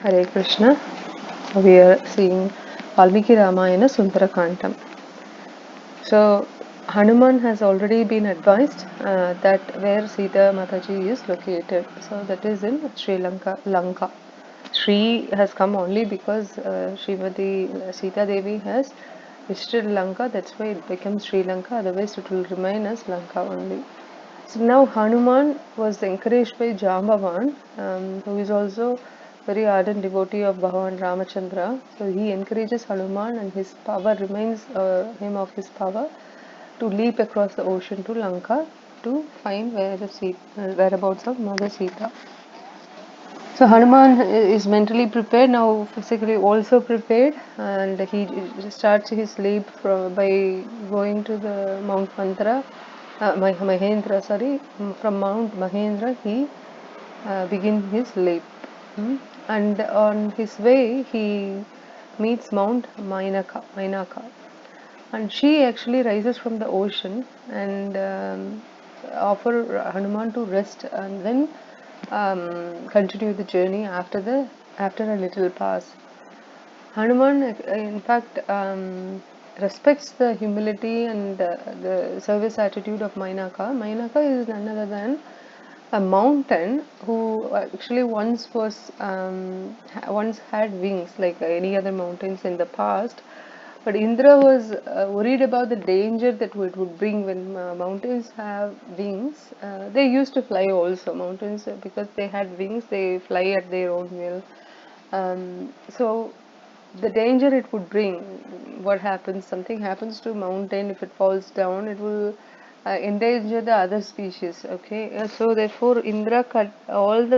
Hare Krishna. We are seeing Valmiki Ramayana Sundara Kantam. So Hanuman has already been advised that where Sita Mataji is located. So that is in Sri Lanka, Lanka. Sri has come only because Srimati Sita Devi has visited Lanka. That's why it becomes Sri Lanka. Otherwise, it will remain as Lanka only. So now Hanuman was encouraged by Jambavan, who is also very ardent devotee of Bhagavan Ramachandra. So he encourages Hanuman, and his power reminds him of his power to leap across the ocean to Lanka to find whereabouts of Mother Sita. So Hanuman is mentally prepared now, physically also prepared, and he starts his leap by going to the Mount Mantra, Mahendra. Sorry, from Mount Mahendra he begins his leap, and on his way he meets Mount Mainaka, and she actually rises from the ocean and offer Hanuman to rest and then continue the journey after a little pause. Hanuman, in fact, respects the humility and the service attitude of Mainaka. Mainaka is none other than a mountain who actually once had wings like any other mountains in the past, but Indra was worried about the danger that it would bring when mountains have wings. They used to fly also. Mountains, because they had wings, they fly at their own will. So the danger it would bring, what happens, something happens to mountain, if it falls down, it will endanger the other species. Okay. So therefore Indra cut down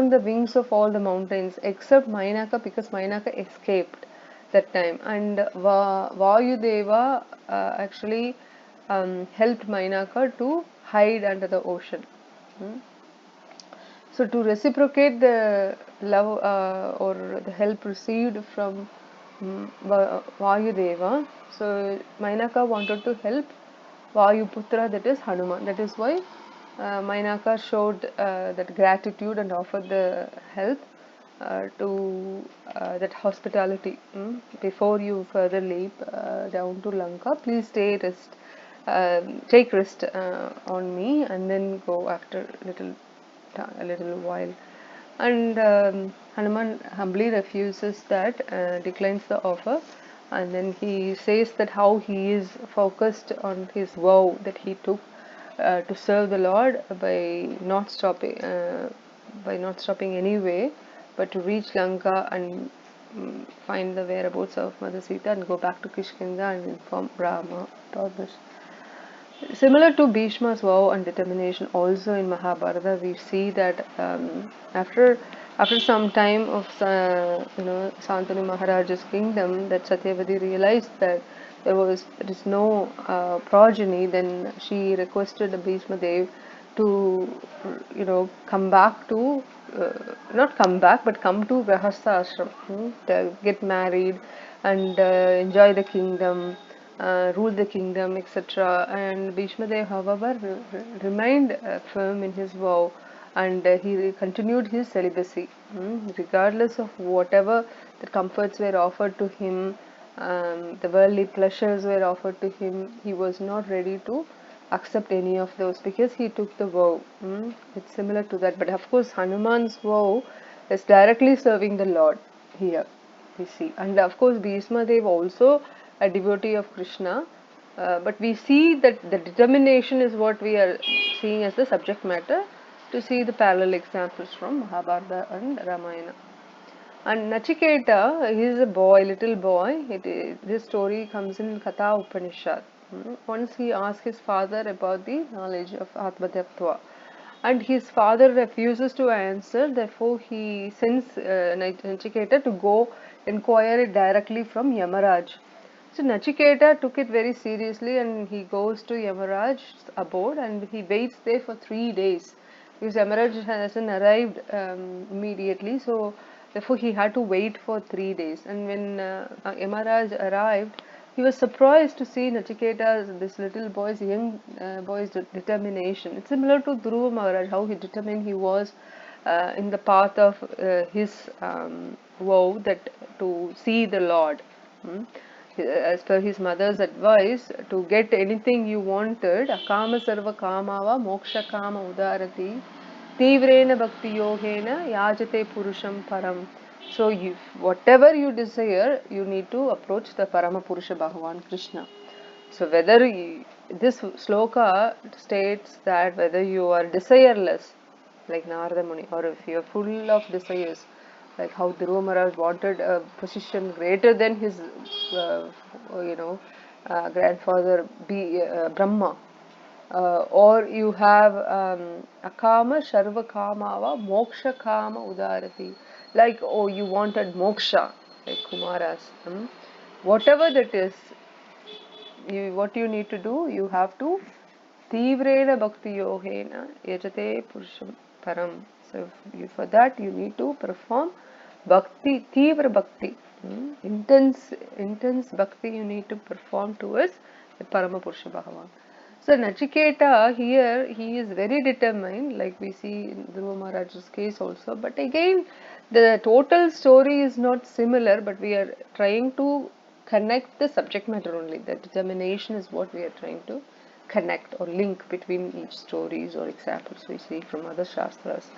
the wings of all the mountains except Mainaka, because Mainaka escaped that time, and Vayudeva actually helped Mainaka to hide under the ocean. So to reciprocate the love or the help received from Vayudeva, so Mainaka wanted to help Vayuputra, that is Hanuman. That is why Mainaka showed that gratitude and offered the help to that hospitality. Before you further leap down to Lanka, please take rest on me, and then go after a little while. And Hanuman humbly refuses that, declines the offer, and then he says that how he is focused on his vow that he took to serve the Lord by not stopping anyway, but to reach Lanka and find the whereabouts of Mother Sita and go back to Kishkinda and inform Rama about this. Similar to Bhishma's vow and determination, also in Mahabharata, we see that after some time of Santanu Maharaja's kingdom, that Satyavati realized that there is no progeny. Then she requested Bhishma Dev to come back to not come back, but come to Grahastha ashram, to get married and enjoy the kingdom, rule the kingdom, etc. And Bhishmadev, however, remained firm in his vow, and he continued his celibacy, regardless of whatever the comforts were offered to him, the worldly pleasures were offered to him. He was not ready to accept any of those because he took the vow. It's similar to that, but of course, Hanuman's vow is directly serving the Lord here, we see. And of course, Bhishma Dev also a devotee of Krishna, but we see that the determination is what we are seeing as the subject matter, to see the parallel examples from Mahabharata and Ramayana. And Nachiketa, he is a boy, little boy. This story comes in Katha Upanishad. Once he asked his father about the knowledge of Atmatattva, and his father refuses to answer. Therefore, he sends Nachiketa to go inquire it directly from Yamaraj. So Nachiketa took it very seriously, and he goes to Yamaraj's abode and he waits there for 3 days, because Yamaraj hasn't arrived immediately. So therefore he had to wait for 3 days. And when Yamaraj arrived, he was surprised to see Nachiketa's, this little young boy's determination. It's similar to Dhruva Maharaj, how he determined he was in the path of his vow that to see the Lord. Hmm? As per his mother's advice, to get anything you wanted, akama sarva kamava moksha kama udarati tivrena bhakti yogena yajate purusham param. So whatever you desire, you need to approach the Parama Purusha Bhagavan Krishna. So whether this sloka states that whether you are desireless, like Narada Muni, or if you are full of desires, like how Dhruva Maharaj wanted a position greater than his, grandfather Brahma, or you have akama sharva kamava moksha kama udarati, like oh you wanted moksha, like Kumaras. Whatever that is, what you need to do, you have to tivrena bhakti yogena yajate purusham param. So for that you need to perform bhakti, tivra bhakti, intense bhakti you need to perform towards the Parama Purusha Bhagavan. So Nachiketa here, he is very determined, like we see in Dhruva Maharaj's case also. But again, the total story is not similar, but we are trying to connect the subject matter only. The determination is what we are trying to connect or link between each stories or examples we see from other Shastras.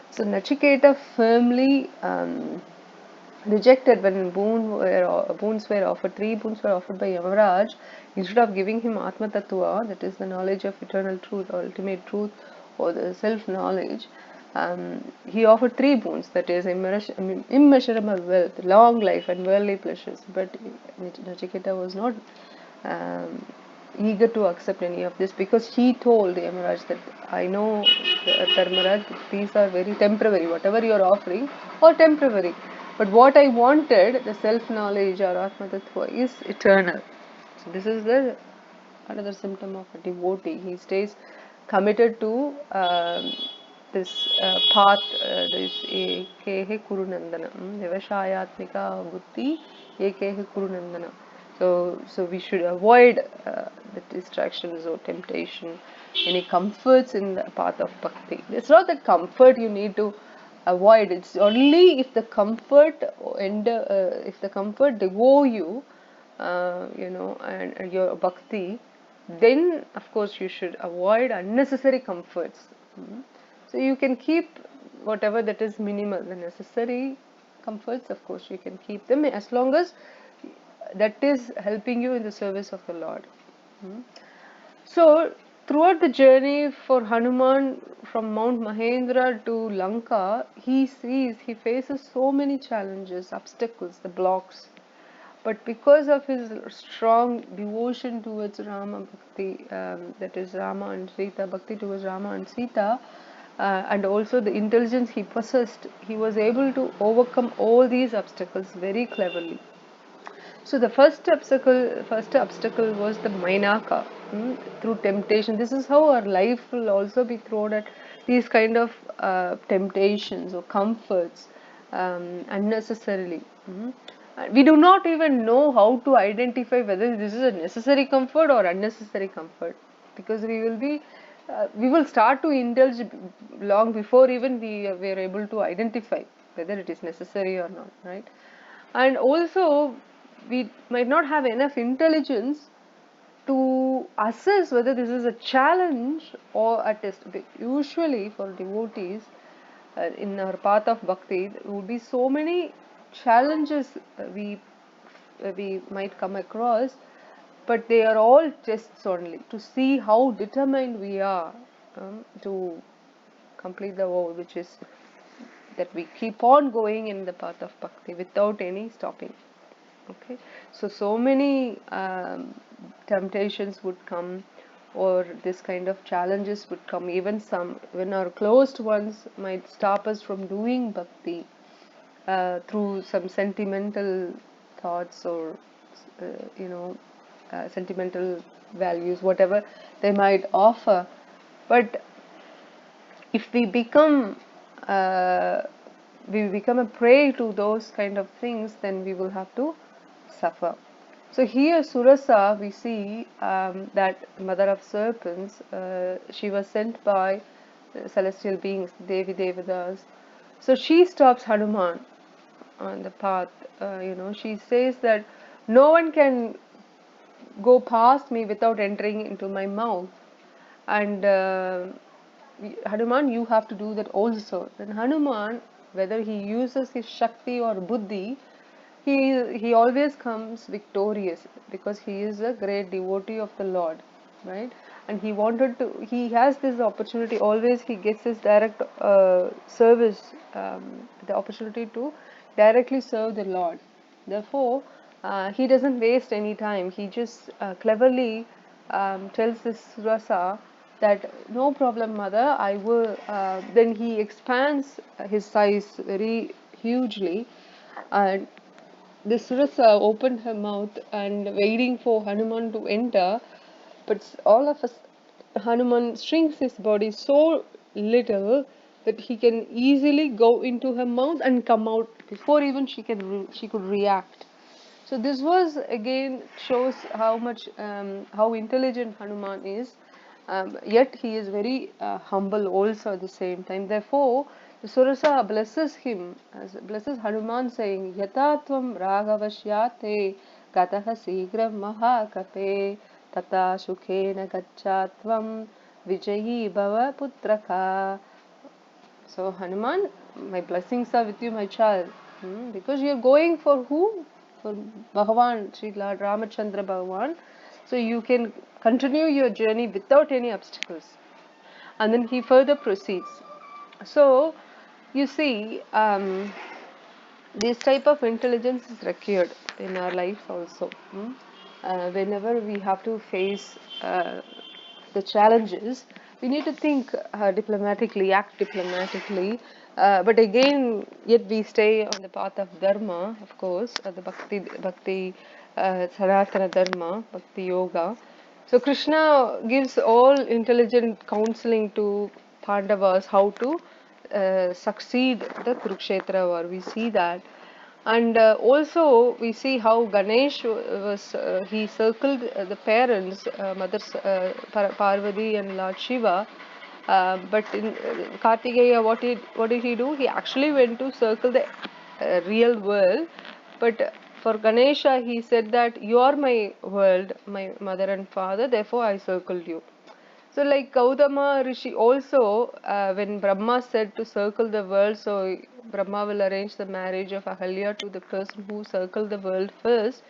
So Nachiketa firmly rejected when boons were offered. 3 boons were offered by Yamaraj. Instead of giving him Atma Tattva, that is the knowledge of eternal truth or ultimate truth or the self-knowledge, he offered 3 boons, that is immeasurable wealth, long life and worldly pleasures. But Nachiketa was not eager to accept any of this, because he told Yamaraj that I know, Dharmaraj, these are very temporary, whatever you are offering or temporary, but what I wanted, the self-knowledge or Atma Tattva, is eternal. So this is another symptom of a devotee. He stays committed to this path, this Ekehe Kurunandana, Devashayatmika Buddhi Ekehe Kurunandana. So we should avoid the distractions or temptation, any comforts in the path of bhakti. It's not that comfort you need to avoid. It's only if the comfort devour you, and your bhakti, then of course you should avoid unnecessary comforts. So you can keep whatever that is minimal. The necessary comforts, of course, you can keep them as long as that is helping you in the service of the Lord. So throughout the journey for Hanuman from Mount Mahendra to Lanka, he faces so many challenges, obstacles, the blocks. But because of his strong devotion towards Rama Bhakti, that is Rama and Sita, Bhakti towards Rama and Sita, and also the intelligence he possessed, he was able to overcome all these obstacles very cleverly. So the first obstacle was the Mainaka, through temptation. This is how our life will also be thrown at these kind of temptations or comforts unnecessarily. We do not even know how to identify whether this is a necessary comfort or unnecessary comfort, because we will start to indulge long before even we are able to identify whether it is necessary or not, right? And also we might not have enough intelligence to assess whether this is a challenge or a test. Usually for devotees, in our path of bhakti, there would be so many challenges we might come across, but they are all tests only to see how determined we are to complete the vow, which is that we keep on going in the path of bhakti without any stopping. Okay, so many temptations would come, or this kind of challenges would come. Even our closed ones might stop us from doing bhakti through some sentimental thoughts or sentimental values, whatever they might offer. But if uh, we become a prey to those kind of things, then we will have to suffer. So here Surasa, we see that mother of serpents, she was sent by celestial beings, Devi Devadas. So she stops Hanuman on the path. She says that no one can go past me without entering into my mouth. And Hanuman, you have to do that also. Then Hanuman, whether he uses his Shakti or Buddhi, he always comes victorious because he is a great devotee of the Lord, right? And he has this opportunity, always he gets his direct service, the opportunity to directly serve the Lord. Therefore, he doesn't waste any time. He just cleverly tells this Surasa that no problem, mother, I will. Then he expands his size very hugely, and the Surasa opened her mouth and waiting for Hanuman to enter, but all of us, Hanuman shrinks his body so little that he can easily go into her mouth and come out before even she could react. So this was again shows how much how intelligent Hanuman is, yet he is very humble also at the same time. Therefore, the Surasa blesses him, blesses Hanuman, saying, "Yatatvam Raghavashyate Gataha Sigram Mahakape Tata Sukhena Gachatvam Vijayi Bhava Putraka." So Hanuman, my blessings are with you, my child, because you are going for who? For Bhagavan, Sri Lord Ramachandra Bhagavan. So you can continue your journey without any obstacles. And then he further proceeds. So you see, this type of intelligence is required in our lives also. Whenever we have to face the challenges, we need to think diplomatically, act diplomatically. But again, yet we stay on the path of dharma, of course, the bhakti, sanatana dharma, bhakti yoga. So Krishna gives all intelligent counseling to Pandavas how to succeed the Kurukshetra war. We see that. And also we see how Ganesh was, he circled the parents, mothers Parvati and Lord Shiva. But in Kartikeya, what did he do? He actually went to circle the real world. But for Ganesha, he said that you are my world, my mother and father, therefore I circled you. So like Gautama Rishi also, when Brahma said to circle the world, so Brahma will arrange the marriage of Ahalya to the person who circled the world first.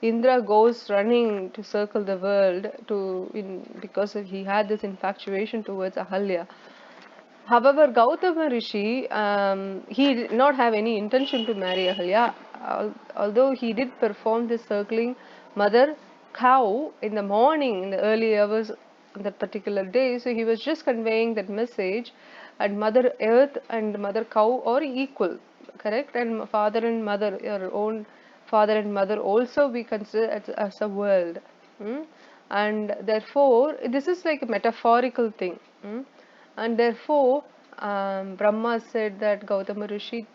Indra goes running to circle the world because he had this infatuation towards Ahalya. However, Gautama Rishi, he did not have any intention to marry Ahalya, although he did perform this circling mother cow in the morning, in the early hours on that particular day. So he was just conveying that message, and Mother Earth and Mother Cow are equal, correct? And father and mother, your own father and mother also we consider as a world. And therefore, this is like a metaphorical thing. And therefore, Brahma said that Gautama Rishi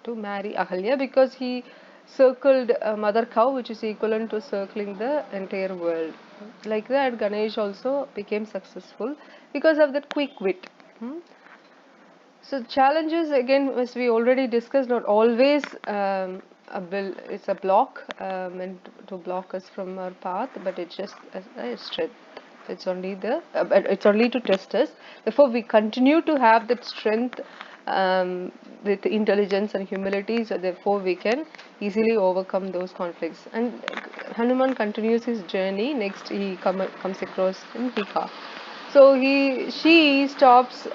to marry Ahalya because he circled a mother cow, which is equivalent to circling the entire world. Like that, Ganesh also became successful because of that quick wit. So challenges again, as we already discussed, not always it's a block meant to block us from our path, but it's just a strength. But it's only to test us. Therefore, we continue to have that strength with intelligence and humility. So therefore, we can easily overcome those conflicts. And Hanuman continues his journey. Next, he comes across in Hika. So she stops.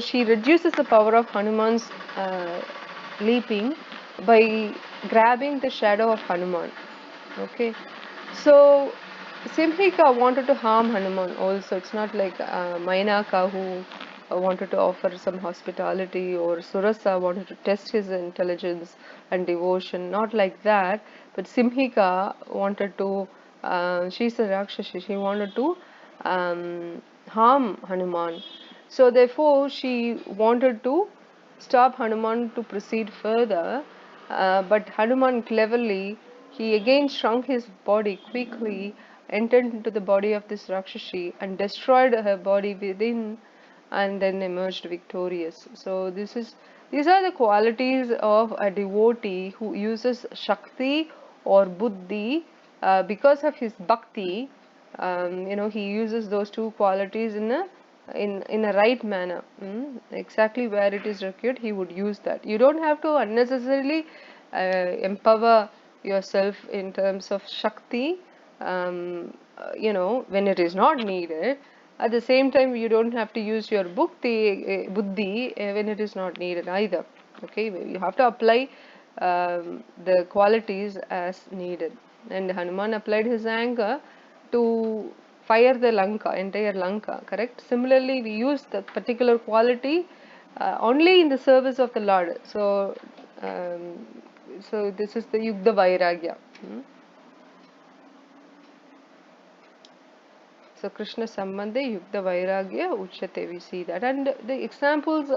She reduces the power of Hanuman's leaping by grabbing the shadow of Hanuman. Okay, so Simhika wanted to harm Hanuman also. It's not like Mainaka who wanted to offer some hospitality, or Surasa wanted to test his intelligence and devotion. Not like that, but Simhika wanted to. She's a Rakshasi. She wanted to harm Hanuman. So therefore, she wanted to stop Hanuman to proceed further. But Hanuman cleverly, he again shrunk his body quickly entered into the body of this Rakshasi and destroyed her body within, and then emerged victorious. So these are the qualities of a devotee who uses Shakti or Buddhi because of his Bhakti. He uses those two qualities in a right manner, exactly where it is required. He would use that. You don't have to unnecessarily empower yourself in terms of Shakti, when it is not needed. At the same time, you don't have to use your buddhi when it is not needed either. Okay, you have to apply the qualities as needed. And Hanuman applied his anger to fire the Lanka, entire Lanka, correct? Similarly, we use the particular quality only in the service of the Lord. So this is the Yugda Vairagya. So Krishna Sambandhe Yukta Vairagya Uchyate, we see that. And the examples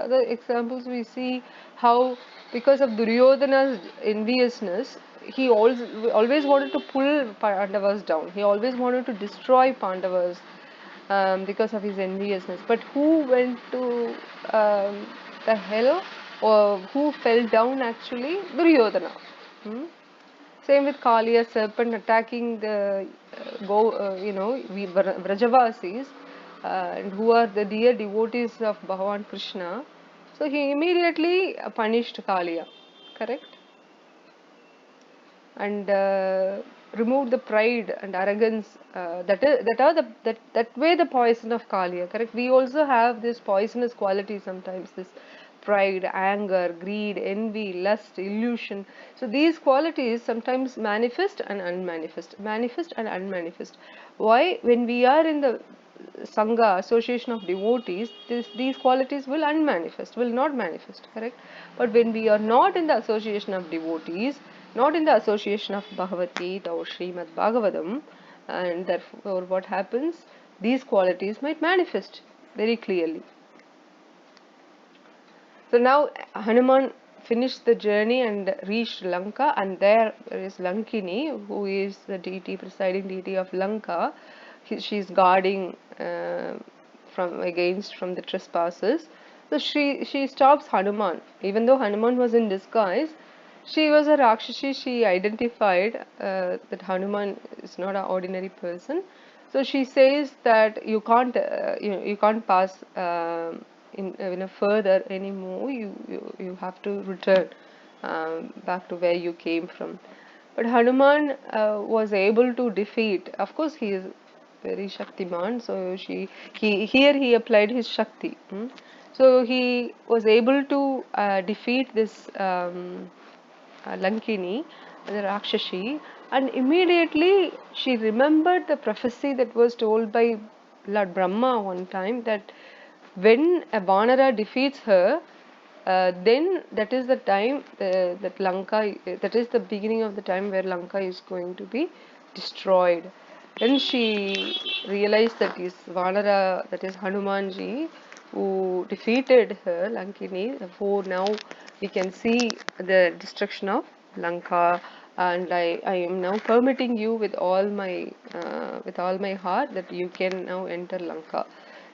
we see how because of Duryodhana's enviousness, he always wanted to pull Pandavas down. He always wanted to destroy Pandavas because of his enviousness. But who went to the hell, or who fell down actually? Duryodhana. Same with Kali, a serpent attacking the Vrajavasis, and who are the dear devotees of Bhagavan Krishna. So he immediately punished Kaliya, correct? And removed the pride and arrogance that way the poison of Kaliya, correct? We also have this poisonous quality sometimes, this pride, anger, greed, envy, lust, illusion. So these qualities sometimes manifest and unmanifest. Why? When we are in the Sangha, association of devotees, these qualities will unmanifest, will not manifest, correct? But when we are not in the association of devotees, not in the association of Bhagavad Gita or Srimad Bhagavatam, and therefore what happens? These qualities might manifest very clearly. So now Hanuman finished the journey and reached Lanka, and there is Lankini, who is the deity, presiding deity of Lanka. She is guarding from the trespassers. So she stops Hanuman. Even though Hanuman was in disguise, she was a Rakshasi. She identified that Hanuman is not an ordinary person. So she says that you can't pass in a further anymore. You have to return back to where you came from. But Hanuman was able to defeat. Of course, he is very Shaktiman. So he applied his Shakti. So he was able to defeat this Lankini, the Rakshasi, and immediately she remembered the prophecy that was told by Lord Brahma one time, that when a Vanara defeats her, then that is the time that that is the beginning of the time where Lanka is going to be destroyed. Then she realized that is Vanara, that is Hanumanji, who defeated her, Lankini. Therefore, now we can see the destruction of Lanka, and I am now permitting you with all my heart that you can now enter Lanka.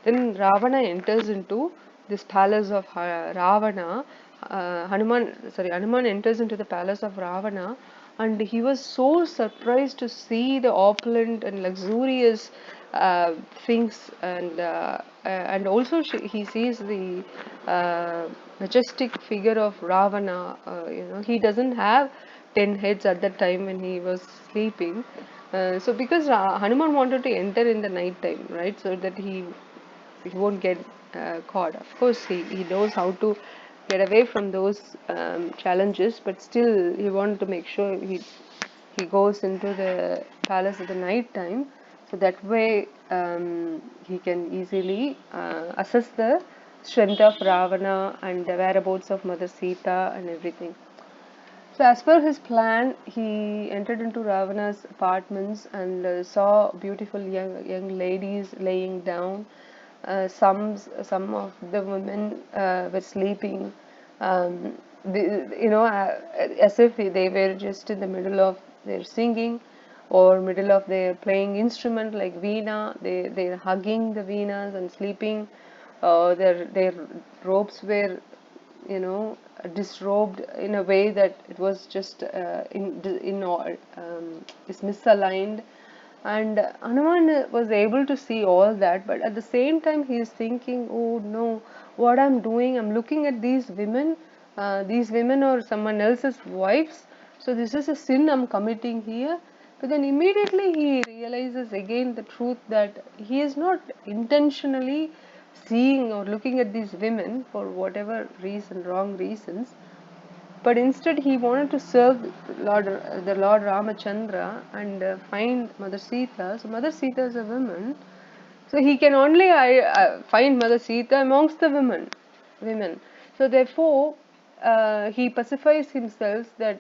Then Ravana enters into this palace of Ravana. Hanuman enters into the palace of Ravana, and he was so surprised to see the opulent and luxurious things, and also he sees the majestic figure of Ravana. He doesn't have 10 heads at that time when he was sleeping. So because Hanuman wanted to enter in the night time, right, so that he won't get caught. Of course, he knows how to get away from those challenges, but still he wanted to make sure he goes into the palace at the night time, so that way he can easily assess the strength of Ravana and the whereabouts of Mother Sita and everything. So as per his plan, he entered into Ravana's apartments and saw beautiful young ladies laying down. Some of the women were sleeping, as if they were just in the middle of their singing. or middle of their playing instrument like veena, they're hugging the veenas and sleeping. Their robes were, disrobed in a way that it was just is misaligned. And Hanuman was able to see all that, but at the same time he is thinking, oh no, what I'm doing, I'm looking at these women or someone else's wives, so this is a sin I'm committing here. But then immediately he realizes again the truth that he is not intentionally seeing or looking at these women for whatever reason, wrong reasons, but instead he wanted to serve the Lord Ramachandra and find Mother Sita. So Mother Sita is a woman, so he can only find Mother Sita amongst the women. So therefore, he pacifies himself that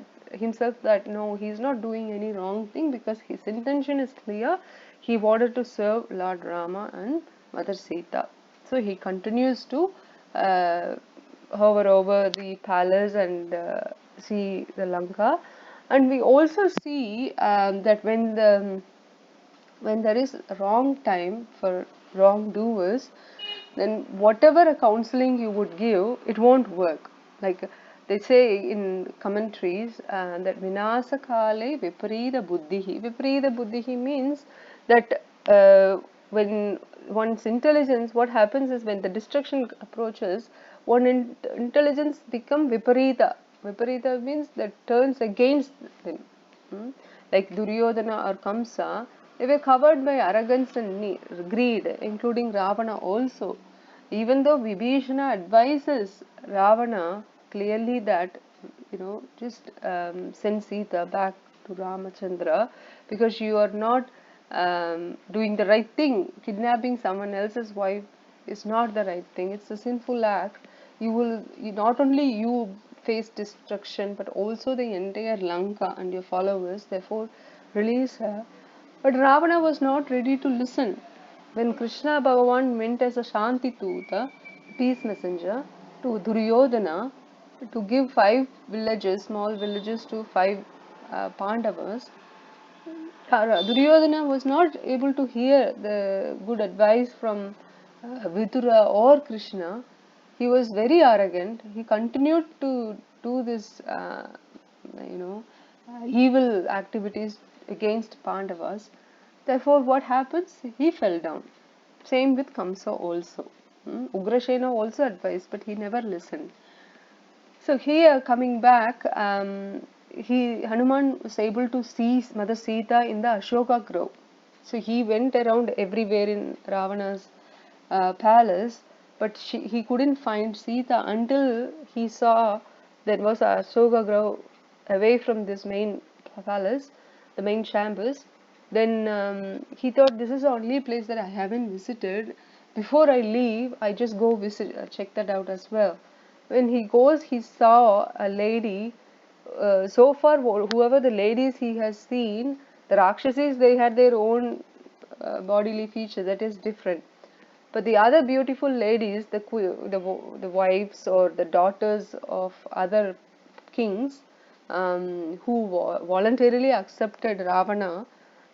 no, he is not doing any wrong thing because his intention is clear. He wanted to serve Lord Rama and Mother Sita. So he continues to uh, hover over the palace and see the Lanka. And we also see that when there is wrong time for wrongdoers, then whatever counseling you would give, it won't work. Like they say in commentaries that vinasa kale viparita buddhihi. Viparita buddhihi means that when one's intelligence, what happens is when the destruction approaches, intelligence become viparita. Viparita means that turns against them. Like Duryodhana or Kamsa, they were covered by arrogance and greed, including Ravana also. Even though Vibhishana advises Ravana clearly that, just send Sita back to Ramachandra because you are not doing the right thing. Kidnapping someone else's wife is not the right thing. It's a sinful act. Not only you face destruction, but also the entire Lanka and your followers. Therefore, release her. But Ravana was not ready to listen. When Krishna Bhagavan went as a Shanti Tuta, peace messenger, to Duryodhana to give 5 villages, small villages, to 5 Pandavas, Duryodhana was not able to hear the good advice from Vidura or Krishna. He was very arrogant. He continued to do this, evil activities against Pandavas. Therefore, what happens? He fell down. Same with Kamsa also. Ugrasena also advised, but he never listened. So here coming back, Hanuman was able to see Mother Sita in the Ashoka grove. So he went around everywhere in Ravana's palace, but he couldn't find Sita until he saw there was a Ashoka grove away from this main palace, the main chambers. Then he thought this is the only place that I haven't visited. Before I leave, I just go visit, check that out as well. When he goes, he saw a lady. So far, whoever the ladies he has seen, the Rakshasis, they had their own bodily feature that is different. But the other beautiful ladies, the wives or the daughters of other kings, who voluntarily accepted Ravana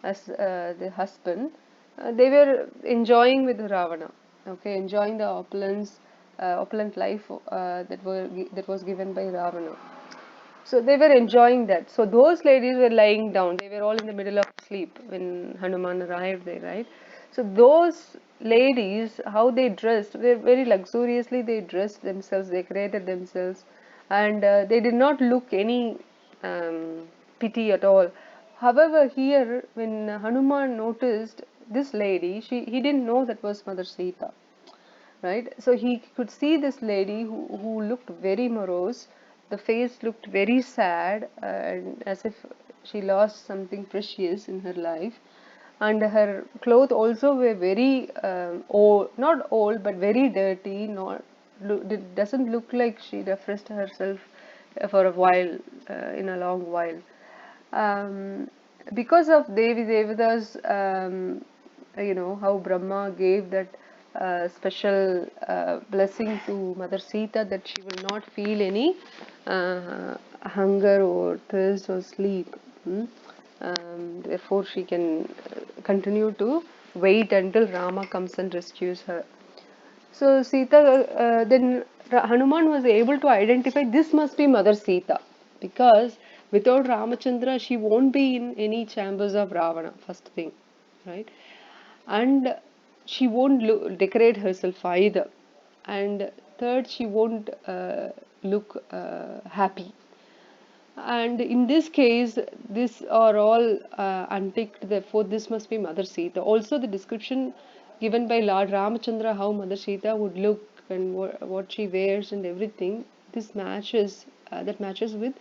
as the husband, they were enjoying with Ravana, okay, enjoying the opulent life that was given by Ravana. So they were enjoying that. So those ladies were lying down. They were all in the middle of sleep when Hanuman arrived there, right? So those ladies, how they dressed, they very luxuriously they dressed themselves, decorated themselves, and they did not look any pity at all. However, here when Hanuman noticed this lady, he didn't know that was Mother Sita, right? So he could see this lady who looked very morose. The face looked very sad, and as if she lost something precious in her life. And her clothes also were very old, not old, but very dirty. Not it doesn't look like she refreshed herself for a while, in a long while. Because of Devi Devada's, how Brahma gave that special blessing to Mother Sita that she will not feel any hunger or thirst or sleep. Therefore, she can continue to wait until Rama comes and rescues her. So Sita, then Hanuman was able to identify this must be Mother Sita, because without Ramachandra she won't be in any chambers of Ravana. First thing, right? And she won't decorate herself either. And third, she won't look happy. And in this case, these are all unticked, therefore, this must be Mother Sita. Also, the description given by Lord Ramachandra how Mother Sita would look and what she wears and everything, this matches, that matches with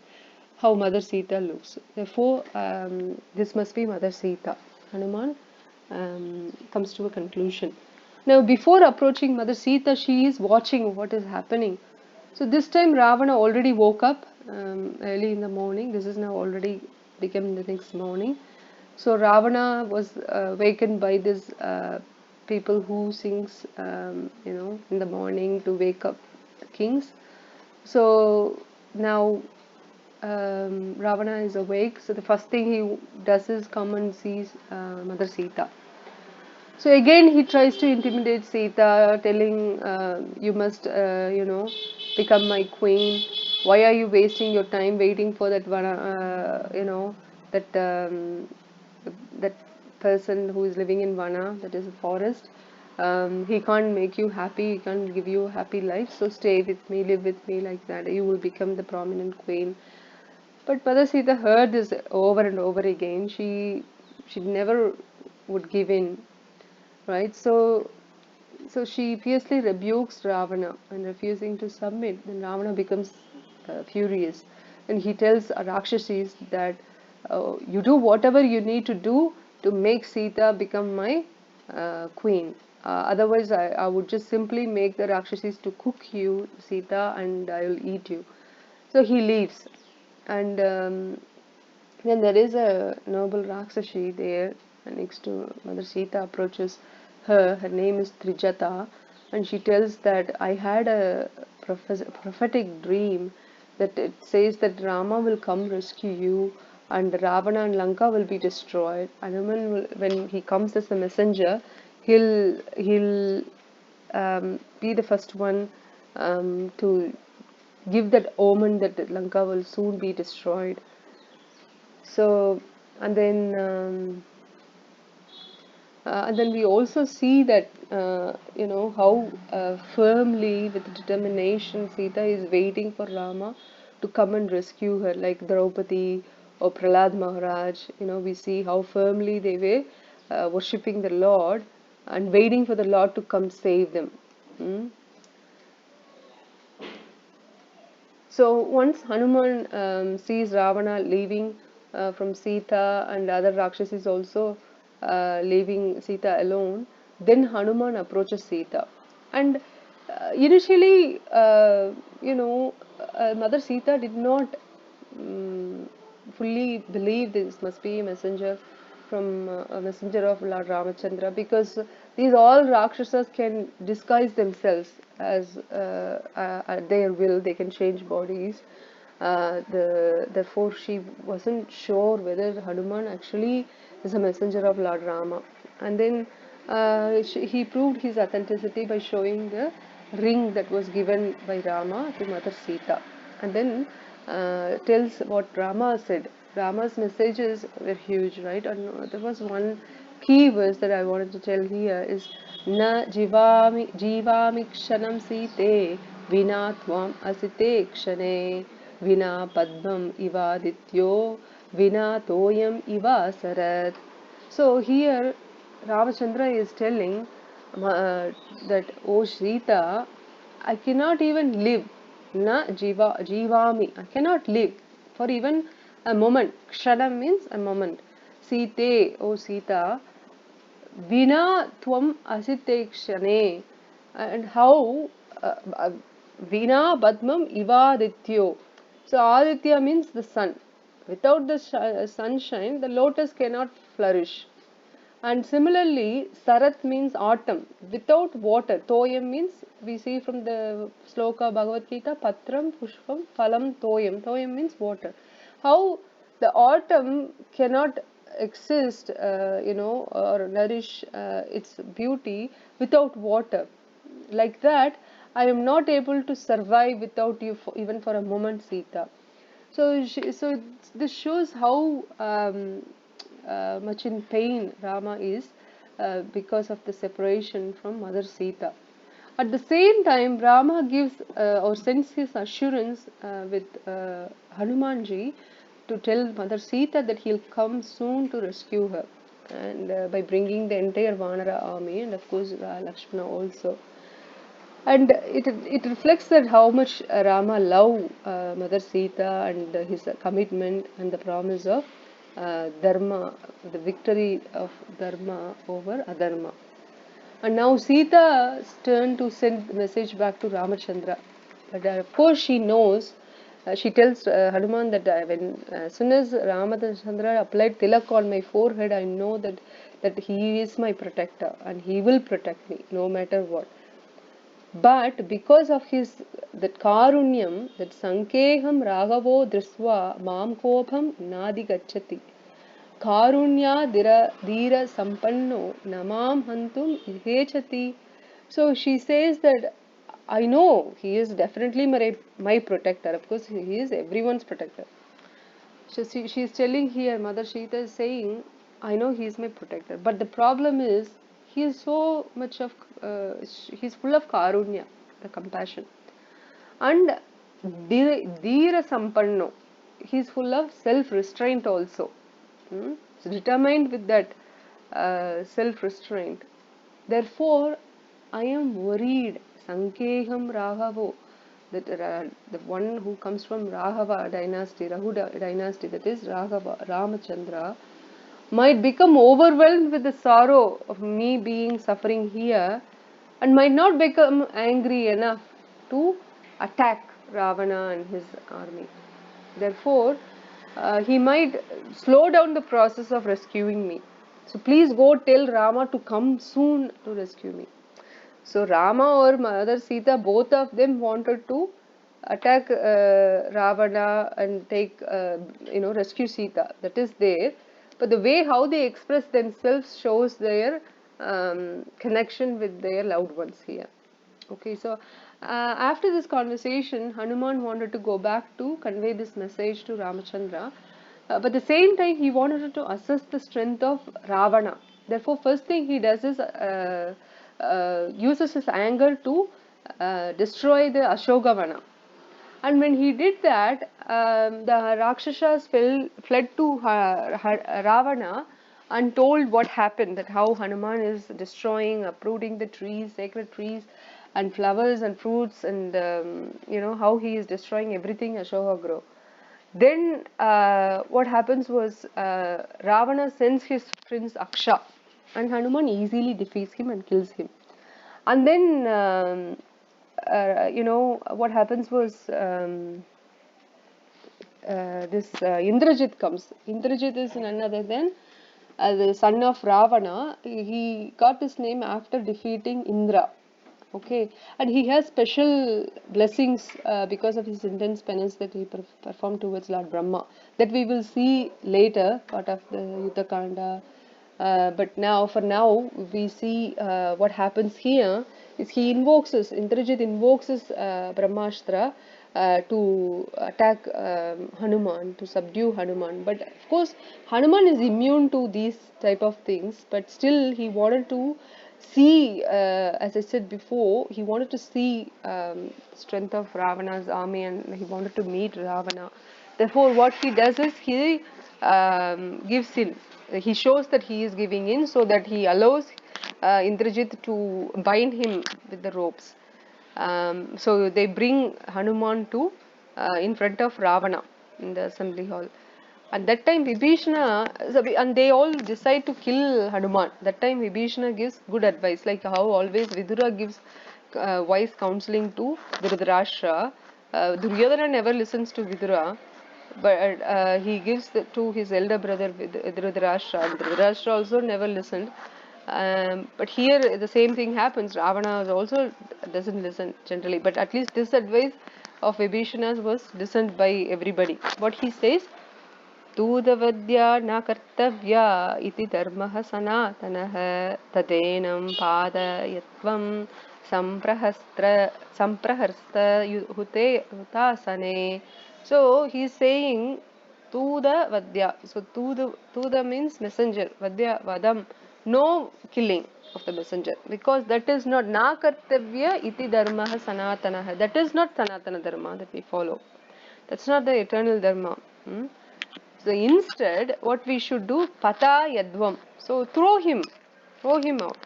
how Mother Sita looks. Therefore, this must be Mother Sita. Hanuman comes to a conclusion. Now, before approaching Mother Sita, she is watching what is happening. So this time Ravana already woke up early in the morning. This is now already become the next morning. So Ravana was wakened by this people who sings, in the morning to wake up the kings. So now Ravana is awake. So the first thing he does is come and sees Mother Sita. So again, he tries to intimidate Sita, telling, "You must, become my queen. Why are you wasting your time waiting for that one, that that person who is living in Vana, that is a forest? He can't make you happy. He can't give you a happy life. So stay with me, live with me like that. You will become the prominent queen." But Mother Sita heard this over and over again. She never would give in, right? So she fiercely rebukes Ravana and refusing to submit. Then Ravana becomes furious, and he tells Rakshasis that you do whatever you need to do to make Sita become my queen. Otherwise, I would just simply make the Rakshasis to cook you, Sita, and I will eat you. So he leaves, and then there is a noble Raksashi there next to Mother Sita approaches her. Her name is Trijata, and she tells that I had a prophetic dream that it says that Rama will come rescue you and Ravana and Lanka will be destroyed. Hanuman will, when he comes as a messenger, he'll be the first one to give that omen that Lanka will soon be destroyed. So, and then we also see that how firmly with determination Sita is waiting for Rama to come and rescue her, like Draupadi or Prahlad Maharaj. We see how firmly they were worshipping the Lord and waiting for the Lord to come save them. Hmm? So once Hanuman sees Ravana leaving from Sita and other Rakshasis also leaving Sita alone, then Hanuman approaches Sita. And initially, Mother Sita did not fully believe this must be a messenger from a messenger of Lord Ramachandra, because these all Rakshasas can disguise themselves as at their will. They can change bodies. Therefore she wasn't sure whether Hanuman actually is a messenger of Lord Rama. And then he proved his authenticity by showing the ring that was given by Rama to Mother Sita, and then tells what Rama said. Rama's messages were huge, right? And there was one key verse that I wanted to tell here is Na jivami kshanam site vina tvam asite kshane vina padmam ivadityo vina toyam iva sarat. So here Ramachandra is telling that, oh Sita, I cannot even live. Na jivami. I cannot live for even a moment. Kshanam means a moment. Site, oh Sita, Vina tvam asite kshane. And how Vina Badmam Ivadityo. So Aditya means the sun. Without the sunshine, the lotus cannot flourish. And similarly, Sarat means autumn. Without water, Toyam means, we see from the sloka Bhagavad Gita, Patram, Pushpam, Phalam, Toyam. Toyam means water. How the autumn cannot exist, or nourish its beauty without water. Like that, I am not able to survive without you for, even for a moment, Sita. So this shows how much in pain Rama is because of the separation from Mother Sita. At the same time, Rama gives or sends his assurance with Hanumanji to tell Mother Sita that he'll come soon to rescue her, and by bringing the entire Vanara army, and of course Lakshmana also. And it reflects that how much Rama loved Mother Sita, and his commitment and the promise of Dharma, the victory of Dharma over Adharma. And now Sita's turn to send the message back to Ramachandra. But of course she knows, she tells Hanuman that as soon as Ramachandra applied tilak on my forehead, I know that he is my protector and he will protect me no matter what. But because of his that karunyam, that sankeham raghavo drisva mam kobham nadi gachati. Karunya dhira sampanno namam hantum ihechati. So she says that I know he is definitely my protector. Of course, he is everyone's protector. So she is telling here, Mother Sita is saying, I know he is my protector. But the problem is, he is so much of, he's full of karunya, the compassion. And dhira sampanno, he's full of self-restraint also. So determined with that self-restraint. Therefore, I am worried. Sankeham Raghavo, that the one who comes from Raghava dynasty, Rahu dynasty, that is Raghava, Ramachandra, might become overwhelmed with the sorrow of me being suffering here, and might not become angry enough to attack Ravana and his army. Therefore, he might slow down the process of rescuing me. So please go tell Rama to come soon to rescue me. So Rama or Mother Sita, both of them wanted to attack Ravana and take, rescue Sita. That is there. But the way how they express themselves shows their connection with their loved ones here. Okay, so after this conversation, Hanuman wanted to go back to convey this message to Ramachandra. But at the same time, he wanted to assess the strength of Ravana. Therefore, first thing he does is uses his anger to destroy the Ashokavana. And when he did that, the Rakshasas fled to Ravana and told what happened, that how Hanuman is destroying, uprooting the trees, sacred trees, and flowers and fruits, and how he is destroying everything Ashoka grow. Then what happens was Ravana sends his prince Aksha, and Hanuman easily defeats him and kills him. And then what happens was this Indrajit comes. Indrajit is none other than the son of Ravana. He got his name after defeating Indra. Okay, and he has special blessings because of his intense penance that he performed towards Lord Brahma, that we will see later, part of the Yuddha Kanda. But now, for now, we see what happens here is he invokes us, Indrajit invokes his Brahmastra to attack Hanuman, to subdue Hanuman. But of course, Hanuman is immune to these type of things, but still he wanted to see, as I said before, he wanted to see strength of Ravana's army, and he wanted to meet Ravana. Therefore, what he does is he gives in. He shows that he is giving in, so that he allows Indrajit to bind him with the ropes. So they bring Hanuman to in front of Ravana in the assembly hall. At that time, Vibhishana, and they all decide to kill Hanuman. That time, Vibhishana gives good advice, like how always Vidura gives wise counseling to Dhritarashtra. Duryodhana never listens to Vidura, but he gives to his elder brother Dhritarashtra. And Dhritarashtra also never listened. But here the same thing happens. Ravana also doesn't listen generally, but at least this advice of Vibhishana was listened by everybody. What he says, Tudavadya na kartavya iti dharmaha sanatanaha tadenam padayatvam sampraharsta hute hutasane. So he is saying to the Vadya. So to the means messenger. Vadya Vadam. No killing of the messenger. Because that is not na kartavya iti dharmaha sanatanaha. That is not sanatana dharma that we follow. That's not the eternal dharma. So instead, what we should do, pata yadvam. So throw him out.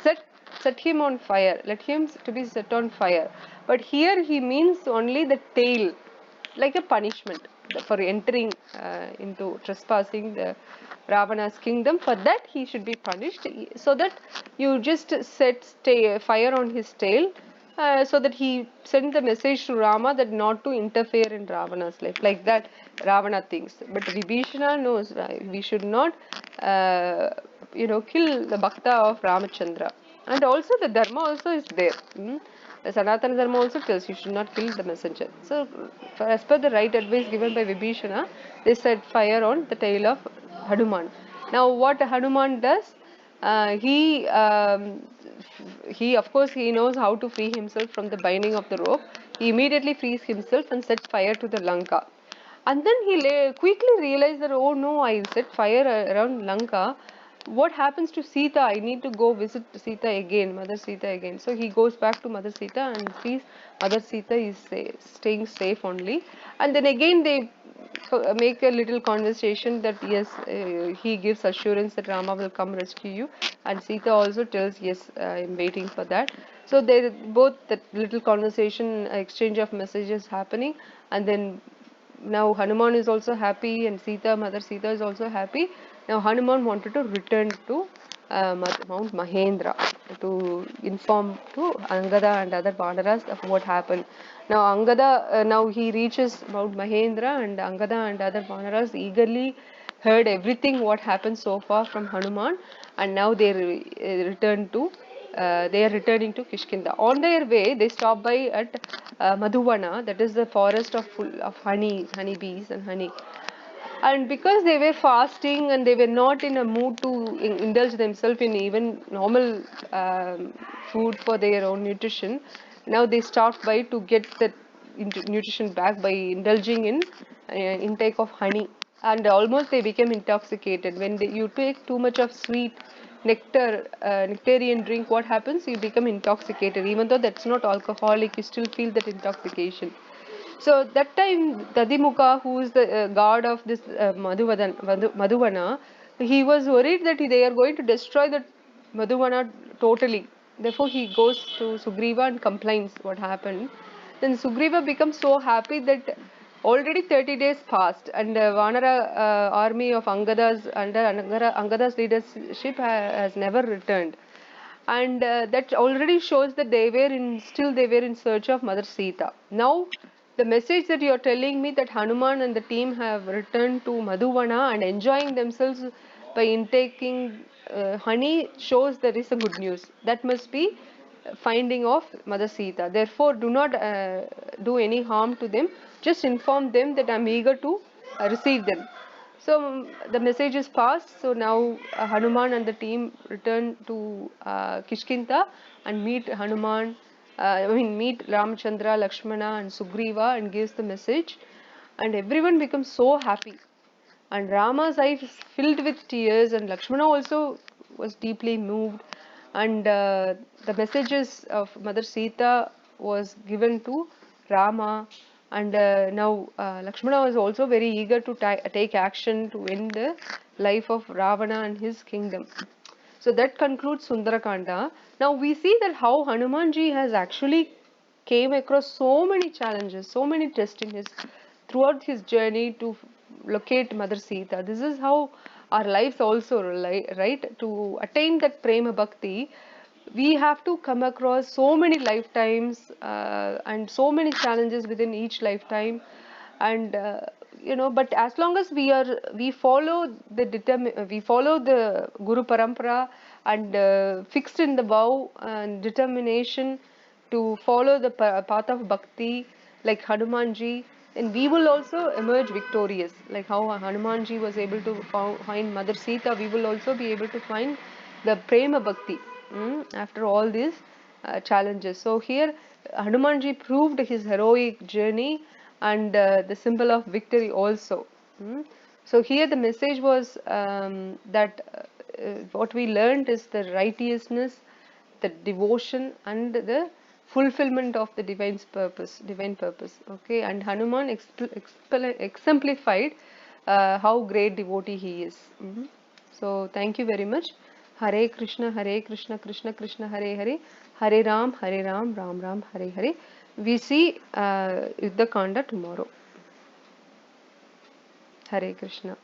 Set set him on fire. Let him to be set on fire. But here he means only the tail, like a punishment for entering into trespassing the Ravana's kingdom. For that he should be punished. So that you just set fire on his tail. So that he sent the message to Rama that not to interfere in Ravana's life, like that Ravana thinks. But Vibhishana knows we should not, kill the Bhakta of Ramachandra. And also the Dharma also is there. The Sanatana Dharma also tells you should not kill the messenger. So, as per the right advice given by Vibhishana, they set fire on the tail of Hanuman. Now, what Hanuman does? He of course he knows how to free himself from the binding of the rope. He immediately frees himself and sets fire to the Lanka. And then he quickly realized that, oh no, I set fire around Lanka. What happens to Sita? I need to go visit Sita again, Mother Sita again. So he goes back to Mother Sita and sees Mother Sita is staying safe only. And then again they make a little conversation that yes, he gives assurance that Rama will come rescue you. And Sita also tells, yes, I am waiting for that. So they both that little conversation, exchange of messages happening. And then now Hanuman is also happy and Mother Sita is also happy. Now Hanuman wanted to return to Mount Mahendra to inform to Angada and other Vanaras of what happened. Now now he reaches Mount Mahendra and Angada and other Vanaras eagerly heard everything what happened so far from Hanuman, and now they are returning to Kishkinda. On their way, they stop by at Madhuvana, that is the forest of full of honeybees and honey. And because they were fasting and they were not in a mood to indulge themselves in even normal food for their own nutrition, now they stopped by to get the nutrition back by indulging in intake of honey. And almost they became intoxicated. When you take too much of sweet nectarian drink, what happens? You become intoxicated. Even though that's not alcoholic, you still feel that intoxication. So that time, Tadimuka, who is the god of this Madhuvana, he was worried that they are going to destroy the Madhuvana totally. Therefore, he goes to Sugriva and complains what happened. Then Sugriva becomes so happy that already 30 days passed and the Vanara army of Angadas under Angada's leadership has never returned. And that already shows that they were in search of Mother Sita. Now the message that you are telling me that Hanuman and the team have returned to Madhuvana and enjoying themselves by intaking honey shows there is a good news. That must be finding of Mother Sita. Therefore, do not do any harm to them. Just inform them that I am eager to receive them. So the message is passed. So now Hanuman and the team return to Kishkinta and meet Hanuman. Meet Ramachandra, Lakshmana, and Sugriva and gives the message, and everyone becomes so happy. And Rama's eyes filled with tears, and Lakshmana also was deeply moved. And the messages of Mother Sita was given to Rama, and now Lakshmana was also very eager to take action to end the life of Ravana and his kingdom. So that concludes Sundara Kanda. Now we see that how Hanumanji has actually came across so many challenges, so many tests in his throughout his journey to locate Mother Sita. This is how our lives also, right? To attain that prema bhakti, we have to come across so many lifetimes and so many challenges within each lifetime. And but as long as we follow the Guru Parampara and fixed in the vow and determination to follow the path of bhakti like Hanumanji, then we will also emerge victorious. Like how Hanumanji was able to find Mother Sita, we will also be able to find the Prema Bhakti after all these challenges. So here Hanumanji proved his heroic journey and the symbol of victory also. So here the message was that what we learned is the righteousness, the devotion and the fulfillment of the divine purpose. Okay, and Hanuman exemplified how great devotee he is. So thank you very much. Hare Krishna, Krishna Krishna, Hare Hare, Hare Ram, Ram Ram, Hare Hare. We see Yuddha Kanda tomorrow. Hare Krishna.